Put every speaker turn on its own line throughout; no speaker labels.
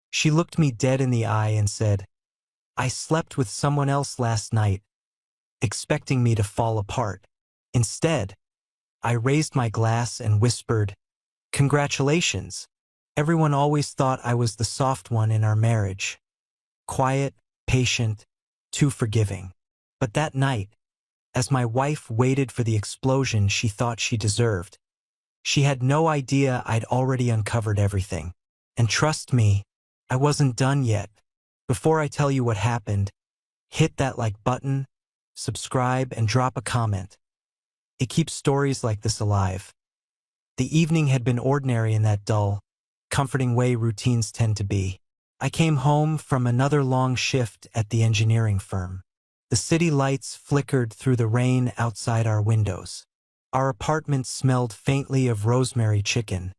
She looked me dead in the eye and said, "I slept with someone else last night," expecting me to fall apart. Instead, I raised my glass and whispered, "Congratulations." Everyone always thought I was the soft one in our marriage. Quiet, patient, too forgiving. But that night, as my wife waited for the explosion she thought she deserved, she had no idea I'd already uncovered everything. And trust me, I wasn't done yet. Before I tell you what happened, hit that like button, subscribe, and drop a comment. It keeps stories like this alive. The evening had been ordinary in that dull, comforting way routines tend to be. I came home from another long shift at the engineering firm. The city lights flickered through the rain outside our windows. Our apartment smelled faintly of rosemary chicken.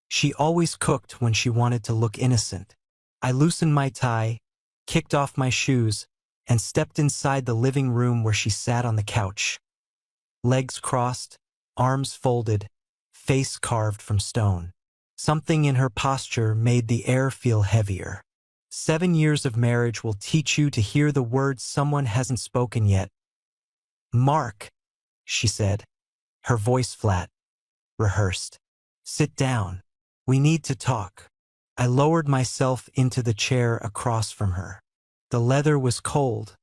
She always cooked when she wanted to look innocent. I loosened my tie, kicked off my shoes, and stepped inside the living room where she sat on the couch. Legs crossed, arms folded, face carved from stone. Something in her posture made the air feel heavier. 7 years of marriage will teach you to hear the words someone hasn't spoken yet. "Mark," she said, her voice flat, rehearsed. "Sit down. We need to talk." I lowered myself into the chair across from her. The leather was cold,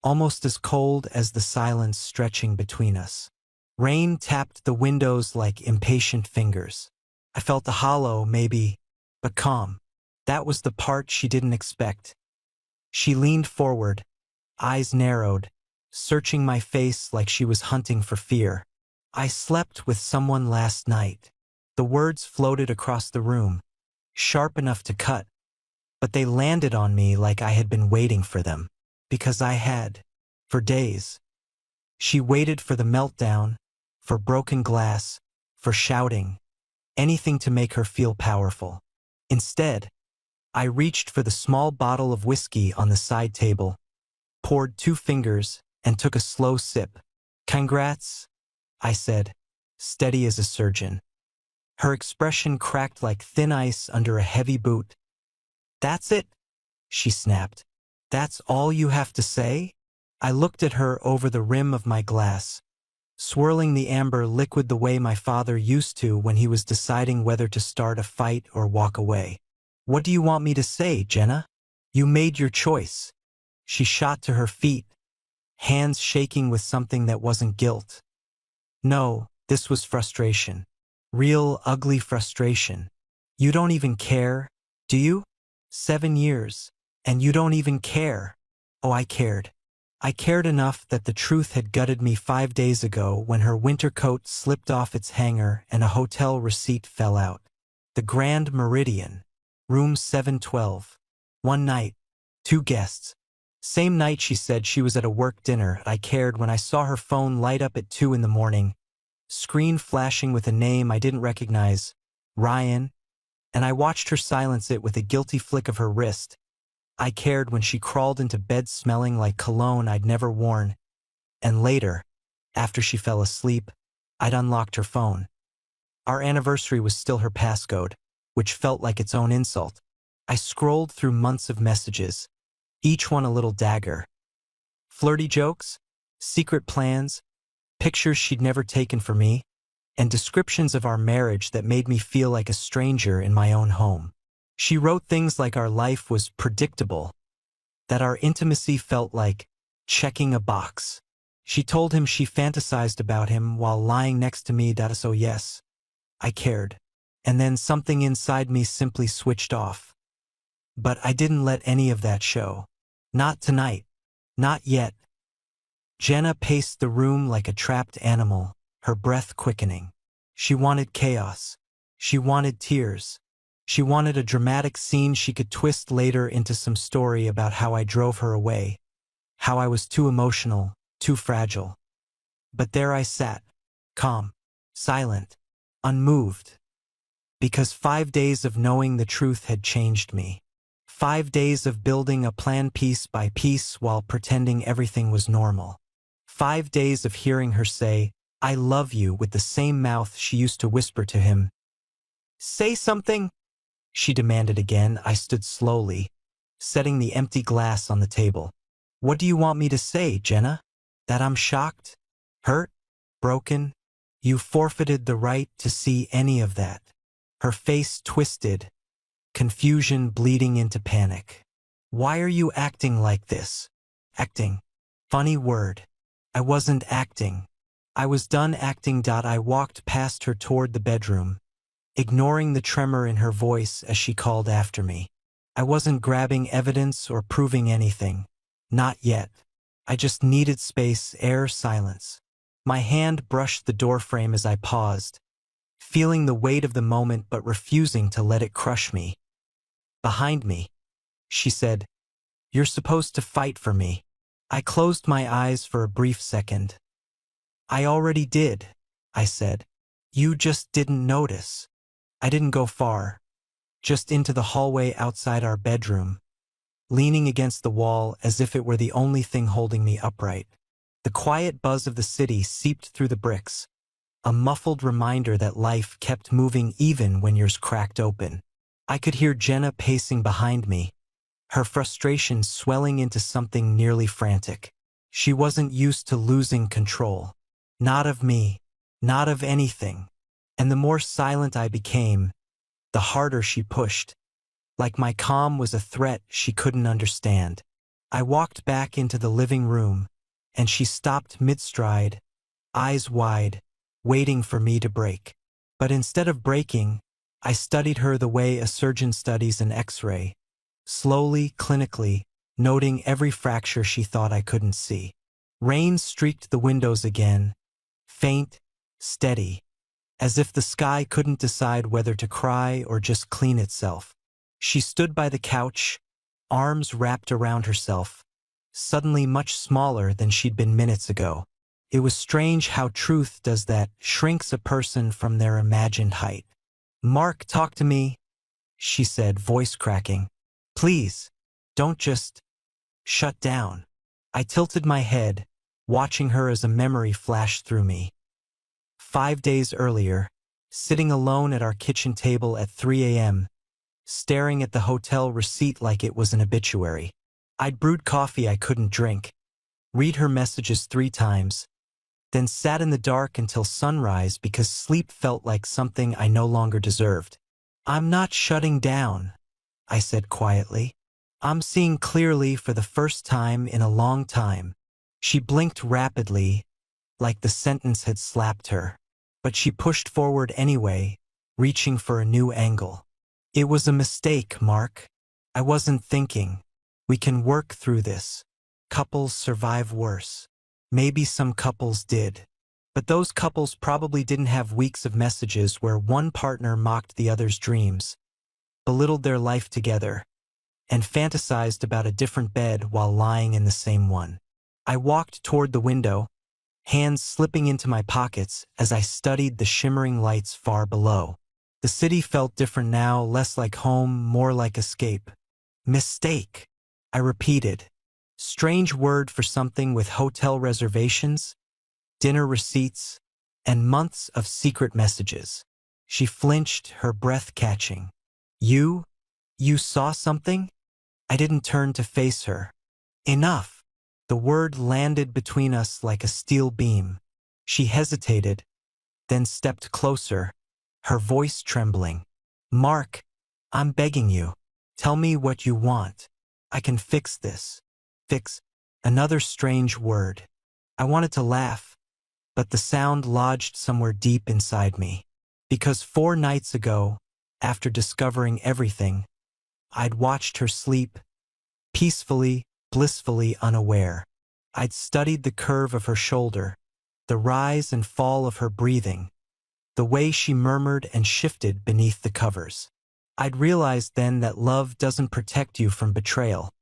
almost as cold as the silence stretching between us. Rain tapped the windows like impatient fingers. I felt the hollow, maybe, but calm. That was the part she didn't expect. She leaned forward, eyes narrowed, searching my face like she was hunting for fear. "I slept with someone last night." The words floated across the room, sharp enough to cut, but they landed on me like I had been waiting for them. Because I had, for days. She waited for the meltdown, for broken glass, for shouting, anything to make her feel powerful. Instead, I reached for the small bottle of whiskey on the side table, poured 2 fingers, and took a slow sip. "Congrats," I said, steady as a surgeon. Her expression cracked like thin ice under a heavy boot. "That's it?" she snapped. "That's all you have to say?" I looked at her over the rim of my glass, swirling the amber liquid the way my father used to when he was deciding whether to start a fight or walk away. "What do you want me to say, Jenna? You made your choice." She shot to her feet, hands shaking with something that wasn't guilt. No, this was frustration. Real, ugly frustration. "You don't even care, do you? 7 years, and you don't even care." Oh, I cared. I cared enough that the truth had gutted me 5 days ago when her winter coat slipped off its hanger and a hotel receipt fell out. The Grand Meridian, room 712. One night, 2 guests. Same night she said she was at a work dinner. I cared when I saw her phone light up at 2 in the morning, screen flashing with a name I didn't recognize, Ryan, and I watched her silence it with a guilty flick of her wrist. I cared when she crawled into bed smelling like cologne I'd never worn, and later, after she fell asleep, I'd unlocked her phone. Our anniversary was still her passcode, which felt like its own insult. I scrolled through months of messages, each one a little dagger. Flirty jokes, secret plans, pictures she'd never taken for me, and descriptions of our marriage that made me feel like a stranger in my own home. She wrote things like our life was predictable, that our intimacy felt like checking a box. She told him she fantasized about him while lying next to me. So yes, I cared. And then something inside me simply switched off. But I didn't let any of that show. Not tonight. Not yet. Jenna paced the room like a trapped animal, her breath quickening. She wanted chaos. She wanted tears. She wanted a dramatic scene she could twist later into some story about how I drove her away, how I was too emotional, too fragile. But there I sat, calm, silent, unmoved. Because 5 days of knowing the truth had changed me. 5 days of building a plan piece by piece while pretending everything was normal. 5 days of hearing her say, "I love you," with the same mouth she used to whisper to him. "Say something." she demanded again. I stood slowly, setting the empty glass on the table. What do you want me to say, Jenna? That I'm shocked? Hurt? Broken? You forfeited the right to see any of that. Her face twisted, confusion bleeding into panic. Why are you acting like this? Acting. Funny word. I wasn't acting. I was done acting. I walked past her toward the bedroom, ignoring the tremor in her voice as she called after me. I wasn't grabbing evidence or proving anything. Not yet. I just needed space, air, silence. My hand brushed the doorframe as I paused, feeling the weight of the moment but refusing to let it crush me. Behind me, she said, "You're supposed to fight for me." I closed my eyes for a brief second. "I already did," I said. "You just didn't notice." I didn't go far, just into the hallway outside our bedroom, leaning against the wall as if it were the only thing holding me upright. The quiet buzz of the city seeped through the bricks, a muffled reminder that life kept moving even when yours cracked open. I could hear Jenna pacing behind me, her frustration swelling into something nearly frantic. She wasn't used to losing control. Not of me, not of anything. And the more silent I became, the harder she pushed, like my calm was a threat she couldn't understand. I walked back into the living room, and she stopped mid-stride, eyes wide, waiting for me to break. But instead of breaking, I studied her the way a surgeon studies an X-ray, slowly, clinically, noting every fracture she thought I couldn't see. Rain streaked the windows again, faint, steady, as if the sky couldn't decide whether to cry or just clean itself. She stood by the couch, arms wrapped around herself, suddenly much smaller than she'd been minutes ago. It was strange how truth does that, shrinks a person from their imagined height. "Mark, talk to me," she said, voice cracking. "Please, don't just shut down." I tilted my head, watching her as a memory flashed through me. 5 days earlier, sitting alone at our kitchen table at 3 a.m., staring at the hotel receipt like it was an obituary. I'd brewed coffee I couldn't drink, read her messages 3 times, then sat in the dark until sunrise because sleep felt like something I no longer deserved. "I'm not shutting down," I said quietly. "I'm seeing clearly for the first time in a long time." She blinked rapidly, like the sentence had slapped her. But she pushed forward anyway, reaching for a new angle. "It was a mistake, Mark. I wasn't thinking. We can work through this. Couples survive worse. Maybe some couples did. But those couples probably didn't have weeks of messages where one partner mocked the other's dreams, belittled their life together, and fantasized about a different bed while lying in the same one." I walked toward the window, hands slipping into my pockets as I studied the shimmering lights far below. The city felt different now, less like home, more like escape. "Mistake," I repeated. Strange word for something with hotel reservations, dinner receipts, and months of secret messages. She flinched, her breath catching. You saw something?" I didn't turn to face her. "Enough." The word landed between us like a steel beam. She hesitated, then stepped closer, her voice trembling. "Mark, I'm begging you. Tell me what you want. I can fix this." Fix. Another strange word. I wanted to laugh, but the sound lodged somewhere deep inside me. Because 4 nights ago, after discovering everything, I'd watched her sleep, peacefully, blissfully unaware. I'd studied the curve of her shoulder, the rise and fall of her breathing, the way she murmured and shifted beneath the covers. I'd realized then that love doesn't protect you from betrayal.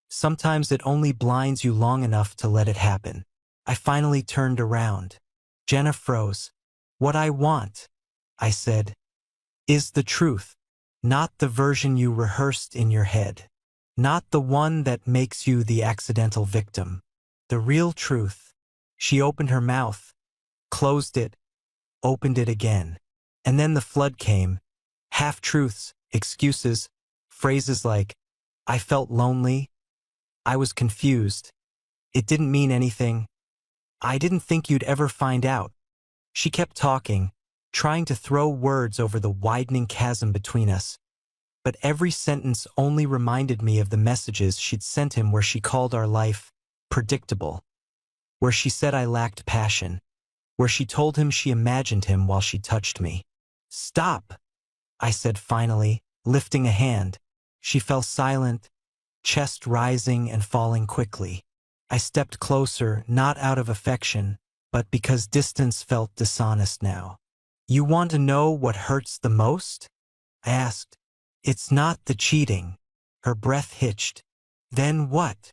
Sometimes it only blinds you long enough to let it happen. I finally turned around. Jenna froze. "What I want," I said, "is the truth, not the version you rehearsed in your head. Not the one that makes you the accidental victim. The real truth." She opened her mouth, closed it, opened it again. And then the flood came. Half-truths, excuses, phrases like, I felt lonely, I was confused, it didn't mean anything, I didn't think you'd ever find out. She kept talking, trying to throw words over the widening chasm between us, but every sentence only reminded me of the messages she'd sent him where she called our life predictable, where she said I lacked passion, where she told him she imagined him while she touched me. Stop, I said finally, lifting a hand. She fell silent, chest rising and falling quickly. I stepped closer, not out of affection, but because distance felt dishonest now. You want to know what hurts the most? I asked. It's not the cheating. Her breath hitched. Then what?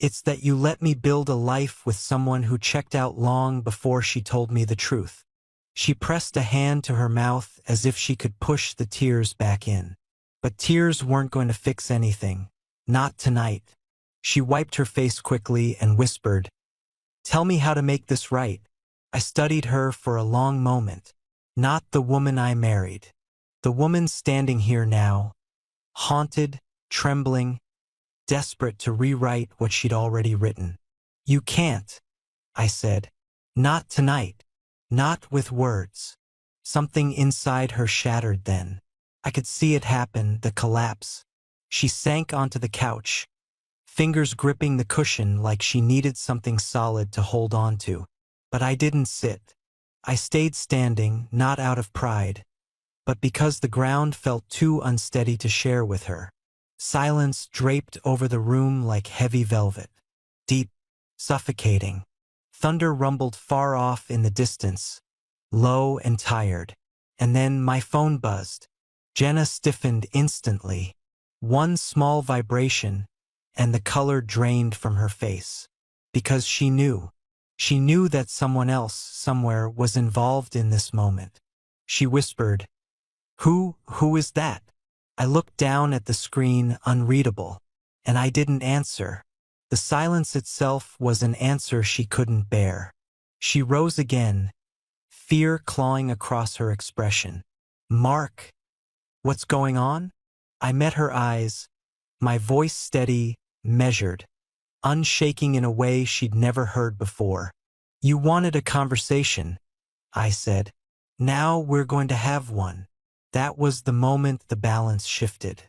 It's that you let me build a life with someone who checked out long before she told me the truth. She pressed a hand to her mouth as if she could push the tears back in. But tears weren't going to fix anything. Not tonight. She wiped her face quickly and whispered, Tell me how to make this right. I studied her for a long moment. Not the woman I married. The woman standing here now, haunted, trembling, desperate to rewrite what she'd already written. You can't, I said. Not tonight. Not with words. Something inside her shattered then. I could see it happen, the collapse. She sank onto the couch, fingers gripping the cushion like she needed something solid to hold on to. But I didn't sit. I stayed standing, not out of pride, but because the ground felt too unsteady to share with her. Silence draped over the room like heavy velvet, deep, suffocating. Thunder rumbled far off in the distance, low and tired. And then my phone buzzed. Jenna stiffened instantly. One small vibration, and the color drained from her face. Because she knew. She knew that someone else, somewhere, was involved in this moment. She whispered, Who is that? I looked down at the screen, unreadable, and I didn't answer. The silence itself was an answer she couldn't bear. She rose again, fear clawing across her expression. Mark, what's going on? I met her eyes, my voice steady, measured, unshaking in a way she'd never heard before. You wanted a conversation, I said. Now we're going to have one. That was the moment the balance shifted.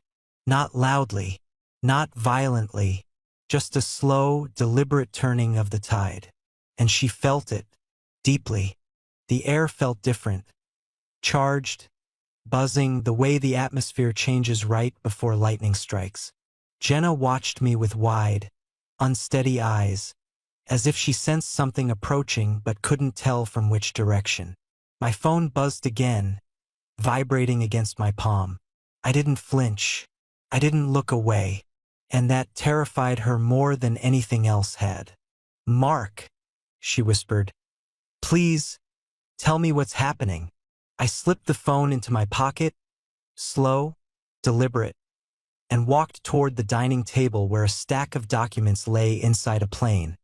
Not loudly, not violently, just a slow, deliberate turning of the tide. And she felt it, deeply. The air felt different, charged, buzzing the way the atmosphere changes right before lightning strikes. Jenna watched me with wide, unsteady eyes, as if she sensed something approaching but couldn't tell from which direction. My phone buzzed again, vibrating against my palm. I didn't flinch. I didn't look away, and that terrified her more than anything else had. Mark, she whispered, please, tell me what's happening. I slipped the phone into my pocket, slow, deliberate, and walked toward the dining table where a stack of documents lay inside a plain,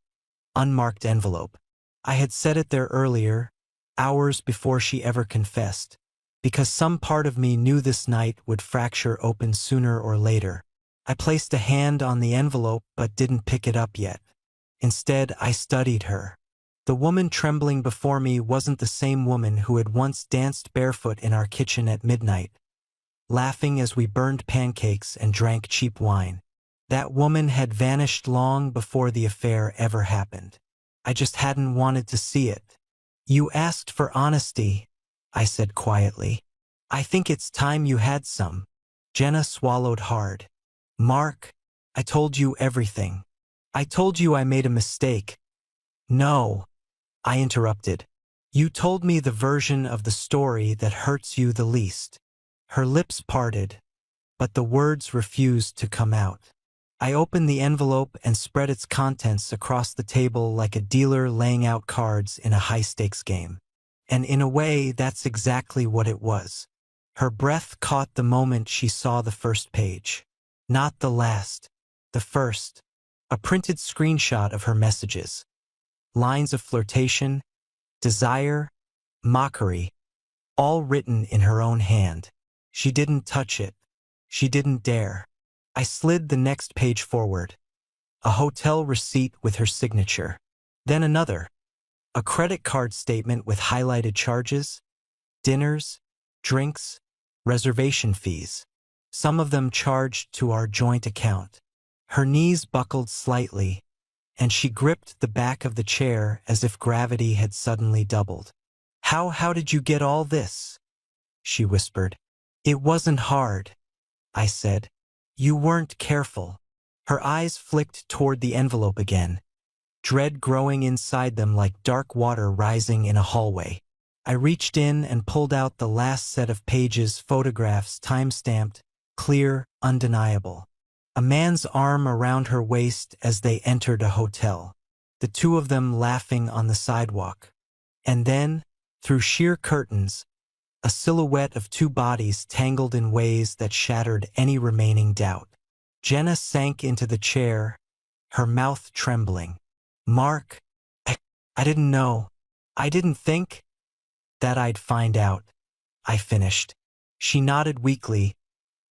unmarked envelope. I had set it there earlier, hours before she ever confessed, because some part of me knew this night would fracture open sooner or later. I placed a hand on the envelope but didn't pick it up yet. Instead, I studied her. The woman trembling before me wasn't the same woman who had once danced barefoot in our kitchen at midnight, laughing as we burned pancakes and drank cheap wine. That woman had vanished long before the affair ever happened. I just hadn't wanted to see it. You asked for honesty, I said quietly. I think it's time you had some. Jenna swallowed hard. Mark, I told you everything. I told you I made a mistake. No, I interrupted. You told me the version of the story that hurts you the least. Her lips parted, but the words refused to come out. I opened the envelope and spread its contents across the table like a dealer laying out cards in a high-stakes game. And in a way, that's exactly what it was. Her breath caught the moment she saw the first page. Not the last, the first. A printed screenshot of her messages. Lines of flirtation, desire, mockery, all written in her own hand. She didn't touch it. She didn't dare. I slid the next page forward. A hotel receipt with her signature. Then another. A credit card statement with highlighted charges, dinners, drinks, reservation fees. Some of them charged to our joint account. Her knees buckled slightly, and she gripped the back of the chair as if gravity had suddenly doubled. How did you get all this?" she whispered. "It wasn't hard," I said. "You weren't careful." Her eyes flicked toward the envelope again, dread growing inside them like dark water rising in a hallway. I reached in and pulled out the last set of pages, photographs, time-stamped, clear, undeniable. A man's arm around her waist as they entered a hotel, the two of them laughing on the sidewalk. And then, through sheer curtains, a silhouette of two bodies tangled in ways that shattered any remaining doubt. Jenna sank into the chair, her mouth trembling. "Mark, I didn't know. I didn't think that I'd find out," I finished. She nodded weakly,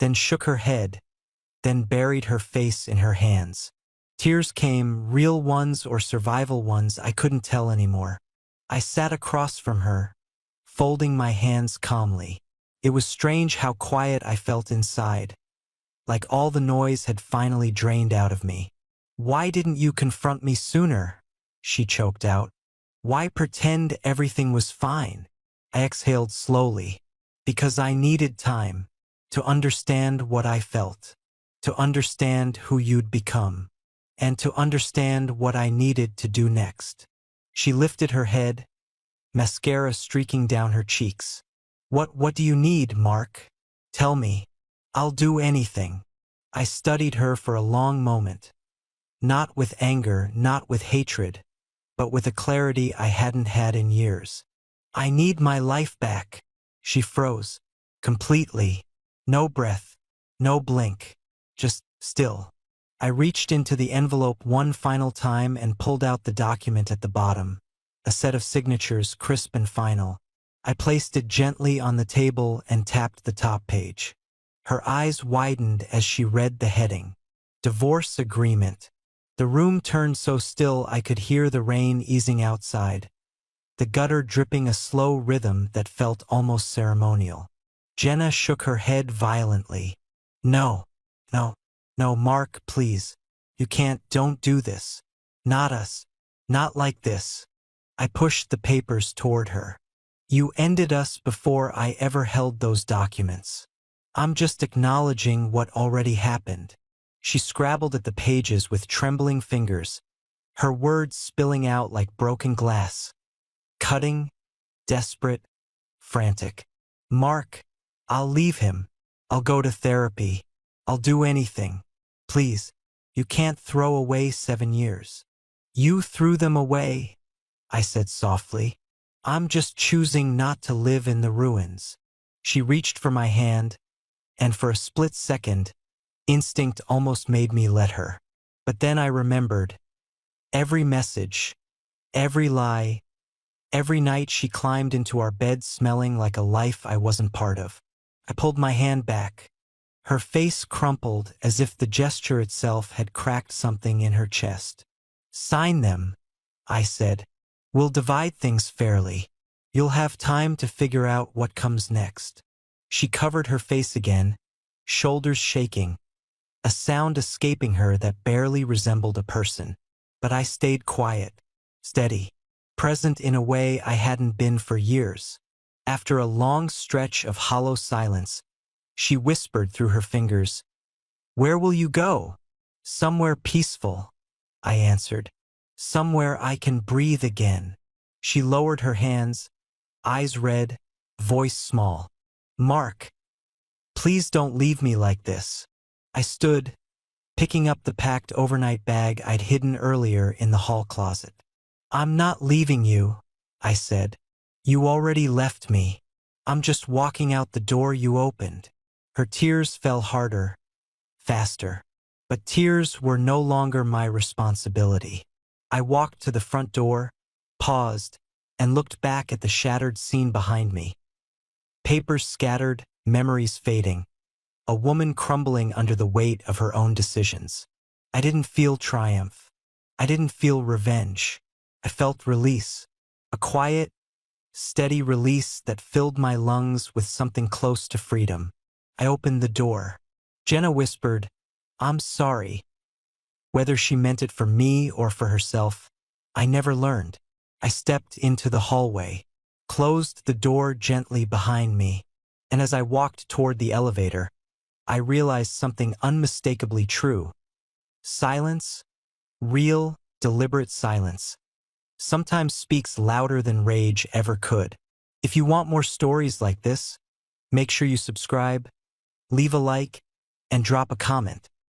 then shook her head, then buried her face in her hands. Tears came, real ones or survival ones, I couldn't tell anymore. I sat across from her, folding my hands calmly. It was strange how quiet I felt inside, like all the noise had finally drained out of me. "Why didn't you confront me sooner?" she choked out. "Why pretend everything was fine?" I exhaled slowly. "Because I needed time to understand what I felt, to understand who you'd become, and to understand what I needed to do next." She lifted her head, mascara streaking down her cheeks. What do you need, Mark? Tell me. I'll do anything." I studied her for a long moment, not with anger, not with hatred, but with a clarity I hadn't had in years. "I need my life back." She froze, completely. No breath, no blink, just still. I reached into the envelope one final time and pulled out the document at the bottom, a set of signatures, crisp and final. I placed it gently on the table and tapped the top page. Her eyes widened as she read the heading. Divorce agreement. The room turned so still I could hear the rain easing outside, the gutter dripping a slow rhythm that felt almost ceremonial. Jenna shook her head violently. No, no, Mark, please. You can't, don't do this. Not us. Not like this. I pushed the papers toward her. You ended us before I ever held those documents. I'm just acknowledging what already happened. She scrabbled at the pages with trembling fingers, her words spilling out like broken glass. Cutting, desperate, frantic. "Mark, I'll leave him. I'll go to therapy. I'll do anything. Please, you can't throw away 7 years. You threw them away," I said softly. "I'm just choosing not to live in the ruins." She reached for my hand, and for a split second, instinct almost made me let her. But then I remembered. Every message, every lie, every night she climbed into our bed smelling like a life I wasn't part of. I pulled my hand back. Her face crumpled as if the gesture itself had cracked something in her chest. "Sign them," I said. "We'll divide things fairly. You'll have time to figure out what comes next." She covered her face again, shoulders shaking, a sound escaping her that barely resembled a person. But I stayed quiet, steady, present in a way I hadn't been for years. After a long stretch of hollow silence, she whispered through her fingers, "Where will you go?" "Somewhere peaceful," I answered. "Somewhere I can breathe again." She lowered her hands, eyes red, voice small. "Mark, please don't leave me like this." I stood, picking up the packed overnight bag I'd hidden earlier in the hall closet. "I'm not leaving you," I said. "You already left me. I'm just walking out the door you opened." Her tears fell harder, faster. But tears were no longer my responsibility. I walked to the front door, paused, and looked back at the shattered scene behind me. Papers scattered, memories fading. a woman crumbling under the weight of her own decisions. I didn't feel triumph. I didn't feel revenge. I felt release, a quiet, steady release that filled my lungs with something close to freedom. I opened the door. Jenna whispered, "I'm sorry." Whether she meant it for me or for herself, I never learned. I stepped into the hallway, closed the door gently behind me, and as I walked toward the elevator, I realized something unmistakably true. Silence, real, deliberate silence, sometimes speaks louder than rage ever could. If you want more stories like this, make sure you subscribe, leave a like, and drop a comment.